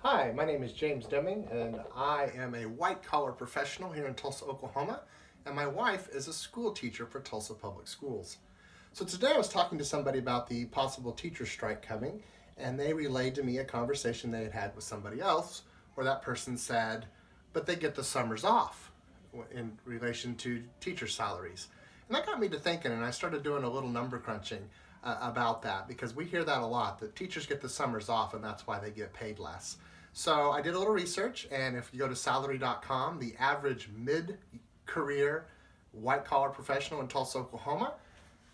Hi, my name is James Deming, and I am a white-collar professional here in Tulsa, Oklahoma, and my wife is a school teacher for Tulsa Public Schools. So today I was talking to somebody about the possible teacher strike coming, and they relayed to me a conversation they had had with somebody else where that person said, but they get the summers off in relation to teacher salaries. And that got me to thinking, and I started doing a little number crunching about that, because we hear that a lot, that teachers get the summers off and that's why they get paid less. So I did a little research, and if you go to salary.com, the average mid-career white-collar professional in Tulsa, Oklahoma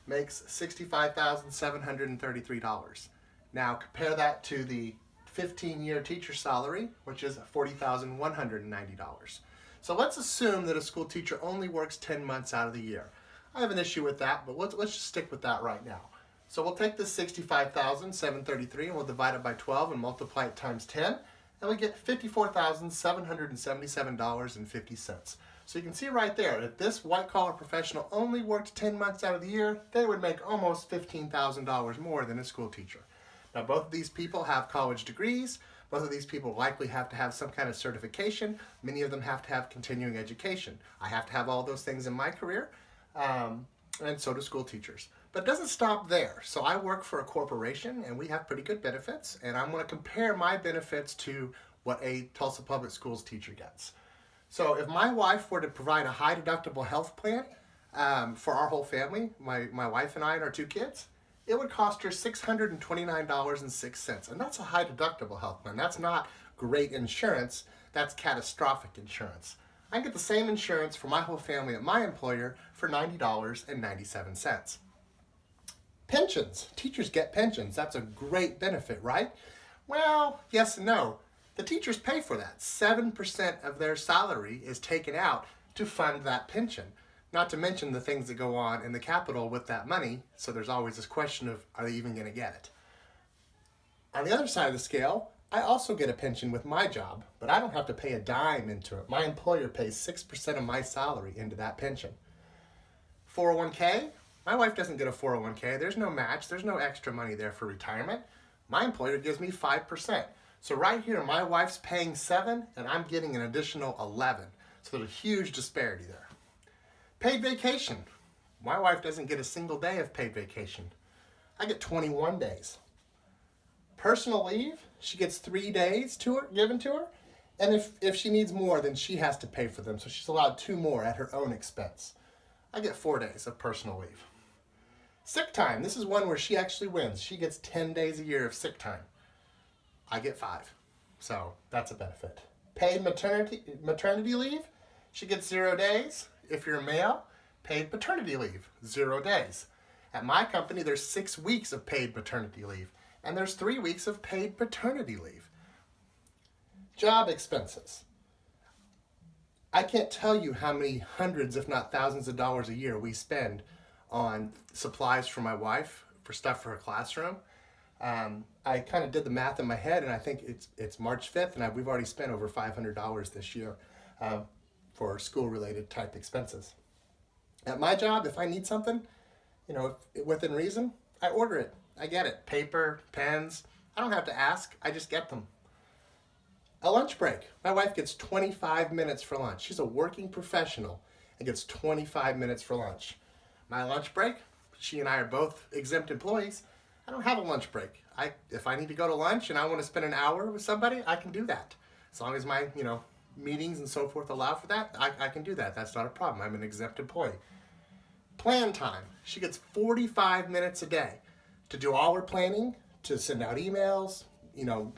makes $65,733. Now compare that to the 15-year teacher salary, which is $40,190. So let's assume that a school teacher only works 10 months out of the year. I have an issue with that, but let's just stick with that right now. So we'll take this $65,733 and we'll divide it by 12 and multiply it times 10, and we get $54,777.50. So you can see right there, if this white-collar professional only worked 10 months out of the year, they would make almost $15,000 more than a school teacher. Now, both of these people have college degrees. Both of these people likely have to have some kind of certification. Many of them have to have continuing education. I have to have all those things in my career, and so do school teachers. But it doesn't stop there. So I work for a corporation, and we have pretty good benefits, and I'm going to compare my benefits to what a Tulsa Public Schools teacher gets. So if my wife were to provide a high deductible health plan for our whole family, my wife and I and our two kids, it would cost her $629.06. And that's a high deductible health plan. That's not great insurance, that's catastrophic insurance. I can get the same insurance for my whole family at my employer for $90.97. Pensions. Teachers get pensions. That's a great benefit, right? Well, yes and no. The teachers pay for that. 7% of their salary is taken out to fund that pension. Not to mention the things that go on in the Capitol with that money, so there's always this question of, are they even going to get it? On the other side of the scale, I also get a pension with my job, but I don't have to pay a dime into it. My employer pays 6% of my salary into that pension. 401k, my wife doesn't get a 401k. There's no match. There's no extra money there for retirement. My employer gives me 5%. So right here, my wife's paying 7, and I'm getting an additional 11. So there's a huge disparity there. Paid vacation. My wife doesn't get a single day of paid vacation. I get 21 days. Personal leave, she gets 3 days given to her. And if she needs more, then she has to pay for them. So she's allowed 2 more at her own expense. I get 4 days of personal leave. Sick time. This is one where she actually wins. She gets 10 days a year of sick time. I get 5. So that's a benefit. Paid maternity leave, she gets 0 days. If you're a male, paid paternity leave, 0 days. At my company, there's 6 weeks of paid maternity leave, and there's 3 weeks of paid paternity leave. Job expenses. I can't tell you how many hundreds, if not thousands of dollars a year we spend on supplies for my wife, for stuff for her classroom. I kind of did the math in my head, and I think it's March 5th, and we've already spent over $500 this year for school-related type expenses. At my job, if I need something, within reason, I order it. I get it. Paper, pens. I don't have to ask. I just get them. A lunch break. My wife gets 25 minutes for lunch. She's a working professional and gets 25 minutes for lunch. My lunch break, she and I are both exempt employees. I don't have a lunch break. If I need to go to lunch and I want to spend an hour with somebody, I can do that. As long as my, meetings and so forth allow for that, I can do that. That's not a problem. I'm an exempt employee. Plan time. She gets 45 minutes a day to do all her planning, to send out emails,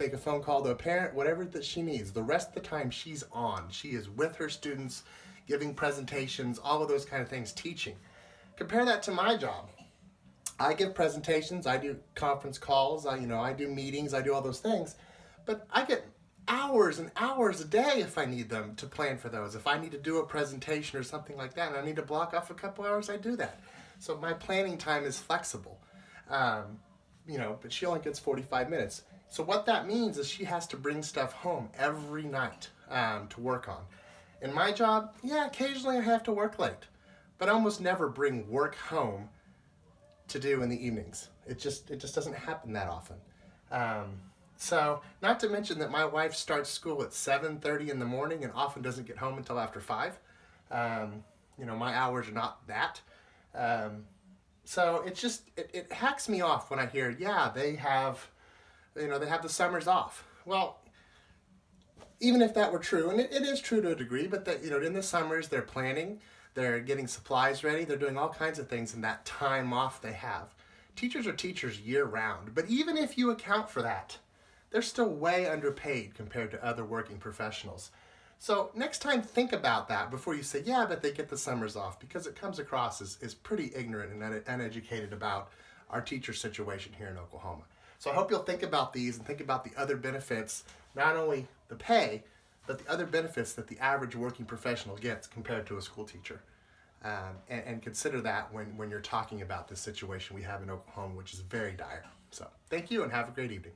make a phone call to a parent, whatever that she needs. The rest of the time she's on. She is with her students, giving presentations, all of those kind of things, teaching. Compare that to my job. I give presentations, I do conference calls, I do meetings, I do all those things, but I get hours and hours a day if I need them to plan for those. If I need to do a presentation or something like that and I need to block off a couple hours, I do that. So my planning time is flexible, but she only gets 45 minutes. So what that means is she has to bring stuff home every night to work on. In my job, occasionally I have to work late, but I almost never bring work home to do in the evenings. It just doesn't happen that often. So, not to mention that my wife starts school at 7:30 in the morning and often doesn't get home until after 5. Um, my hours are not that. Um, so it hacks me off when I hear, yeah, they have the summers off. Well, even if that were true, and it is true to a degree, but that in the summers they're planning, they're getting supplies ready, they're doing all kinds of things in that time off they have. Teachers are teachers year round, but even if you account for that, they're still way underpaid compared to other working professionals. So next time, think about that before you say, yeah, but they get the summers off, because it comes across as pretty ignorant and uneducated about our teacher situation here in Oklahoma. So I hope you'll think about these and think about the other benefits, not only the pay, but the other benefits that the average working professional gets compared to a school teacher. And consider that when you're talking about this situation we have in Oklahoma, which is very dire. So thank you and have a great evening.